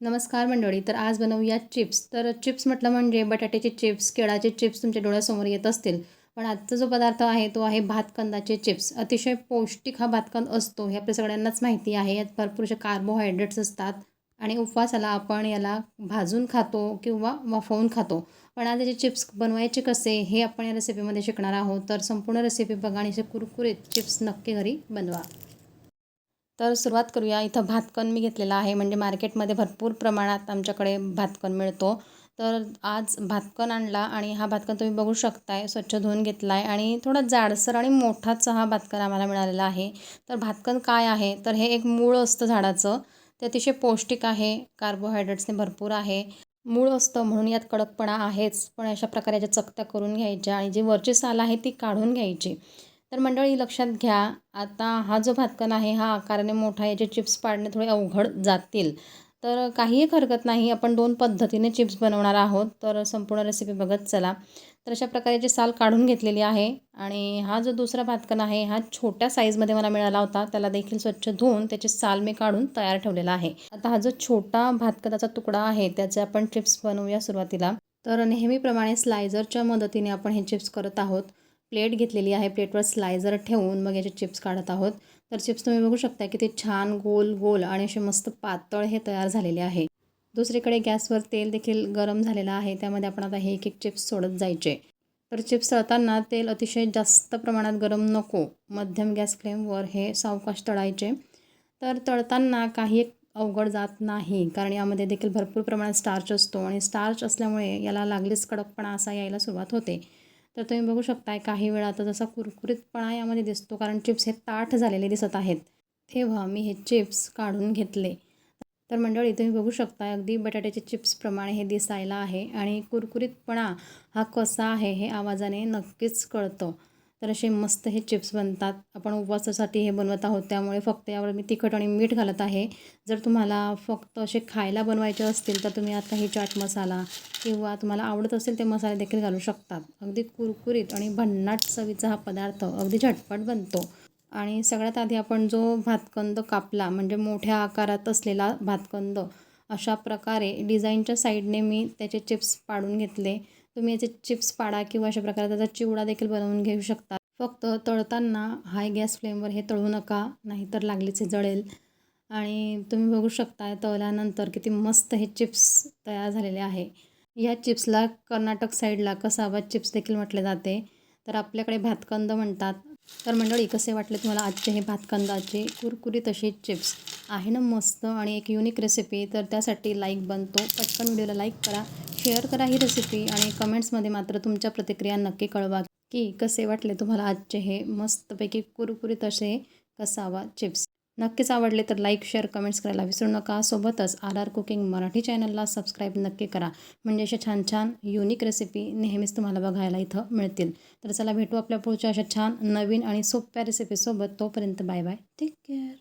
नमस्कार मंडळी. तर आज बनवूया चिप्स. तर चिप्स म्हटलं म्हणजे बटाट्याचे चिप्स, केळाचे चिप्स तुमच्या डोळ्यासमोर येत असतील. पण आजचा जो पदार्थ आहे तो आहे भातकंदाचे चिप्स. अतिशय पौष्टिक हा भातकंद असतो हे आपल्या सगळ्यांनाच माहिती आहे. यात भरपूरसे कार्बोहायड्रेट्स असतात आणि उपवासाला आपण याला भाजून खातो किंवा वाफवून खातो. पण आज याचे चिप्स बनवायचे कसे हे आपण या रेसिपीमध्ये शिकणार आहोत. तर संपूर्ण रेसिपी बघा आणि असे कुरकुरीत चिप्स नक्की घरी बनवा. तर सुरुवात करूया. इथं भातकण मी घेतलेला आहे, म्हणजे मार्केटमध्ये भरपूर प्रमाणात आमच्याकडे भातकण मिळतो. तर आज भातकण आणला आणि हा भातकण तुम्ही बघू शकताय स्वच्छ धुवून घेतला आहे आणि थोडा जाडसर आणि मोठाच हा भातकण आम्हाला मिळालेला आहे. तर भातकण काय आहे, तर हे एक मूळ असतं झाडाचं. ते अतिशय पौष्टिक आहे, कार्बोहायड्रेट्सने भरपूर आहे. मूळ असतं म्हणून यात कडकपणा आहेच, पण अशा प्रकारे याच्या चकत्या करून घ्यायच्या आणि जी वरची साल आहे ती काढून घ्यायची. तर मंडळी लक्षात घ्या, आता हा जो भातकण आहे हा आकाराने मोठा, याचे चिप्स पाडणे थोडे अवघड जातील. तर काही एक हरकत नाही, आपण 2 पद्धतीने चिप्स बनवणार आहोत. तर संपूर्ण रेसिपी बघत चला. तर अशा प्रकारे याची साल काढून घेतलेली आहे आणि हा जो दुसरा भातकण आहे हा छोट्या साईजमध्ये मला मिळाला होता. त्याला देखील स्वच्छ धुवून त्याची साल मी काढून तयार ठेवलेला आहे. आता हा जो छोटा भातकणाचा तुकडा आहे त्याचे आपण चिप्स बनवूया सुरुवातीला. तर नेहमीप्रमाणे स्लायझरच्या मदतीने आपण हे चिप्स करत आहोत. प्लेट घेतलेली आहे, प्लेटवर स्लायझर ठेवून मग याचे चिप्स काढत आहोत. तर चिप्स तुम्ही बघू शकता किती छान गोल गोल आणि असे मस्त पातळ हे तयार झालेले आहे. दुसरीकडे गॅसवर तेल देखील गरम झालेलं आहे, त्यामध्ये आपण आता हे एक एक चिप्स सोडत जायचे. तर चिप्स तळताना तेल अतिशय जास्त प्रमाणात गरम नको, मध्यम गॅस फ्लेमवर हे सावकाश तळायचे. तर तळताना काही एक अवघड जात नाही, कारण यामध्ये देखील भरपूर प्रमाणात स्टार्च असतो आणि स्टार्च असल्यामुळे याला लागलीच कडकपणा असा यायला सुरुवात होते. तर तुम्ही बघू शकताय काही वेळा आता जसा कुरकुरीतपणा यामध्ये दिसतो, कारण चिप्स हे ताठ झालेले दिसत आहेत. तेव्हा मी हे चिप्स काढून घेतले. तर मंडळी तुम्ही बघू शकता अगदी बटाट्याचे चिप्सप्रमाणे हे दिसायला आहे आणि कुरकुरीतपणा हा कसा आहे हे आवाजाने नक्कीच कळतं. तर असे मस्त हे चिप्स बनतात. आपण उपवासासाठी हे बनवत आहोत, त्यामुळे फक्त यावर मी तिखट आणि मीठ घालत आहे. जर तुम्हाला फक्त असे खायला बनवायचे असतील तर तुम्ही आता हे चाट मसाला किंवा तुम्हाला आवडत असेल ते मसाले देखील घालू शकतात. अगदी कुरकुरीत आणि भन्नाट चवीचा हा पदार्थ अगदी झटपट बनतो. आणि सगळ्यात आधी आपण जो भातकंद कापला, म्हणजे मोठ्या आकारात असलेला भातकंद, अशा प्रकारे डिझाईनच्या साईडने मी त्याचे चिप्स पाडून घेतले. तुम्ही याचे चिप्स पाडा किंवा अशा प्रकारे त्याचा चिवडा देखील बनवून घेऊ शकता. फक्त तळताना हाय गॅस फ्लेमवर हे तळू नका, नाहीतर लागलीच हे जळेल. आणि तुम्ही बघू शकता तळल्यानंतर किती मस्त हे चिप्स तयार झालेले आहे. या चिप्सला कर्नाटक साईडला कसावा चिप्स देखील म्हटले जाते. तर आपल्याकडे भातकंद म्हणतात. तर मंडळी कसे वाटले तुम्हाला आजचे हे भातकंदाचे कुरकुरीत असे चिप्स? आहे ना मस्त आणि एक युनिक रेसिपी. तर त्यासाठी लाईक बनतो, पटकन व्हिडिओला लाईक करा, शेअर करा ही रेसिपी आणि कमेंट्समध्ये मात्र तुमच्या प्रतिक्रिया नक्की कळवा की कसे वाटले तुम्हाला आजचे हे मस्तपैकी कुरकुरीत असे कसावा चिप्स. नक्कीच आवडले तर लाईक, शेअर, कमेंट्स करायला विसरू नका. सोबतच RR कुकिंग मराठी चॅनलला सबस्क्राईब नक्की करा, म्हणजे अशा छान छान युनिक रेसिपी नेहमीच तुम्हाला बघायला इथं मिळतील. तर चला भेटू आपल्या पुढच्या अशा छान नवीन आणि सोप्या रेसिपीसोबत. तोपर्यंत बाय बाय, टेक केअर.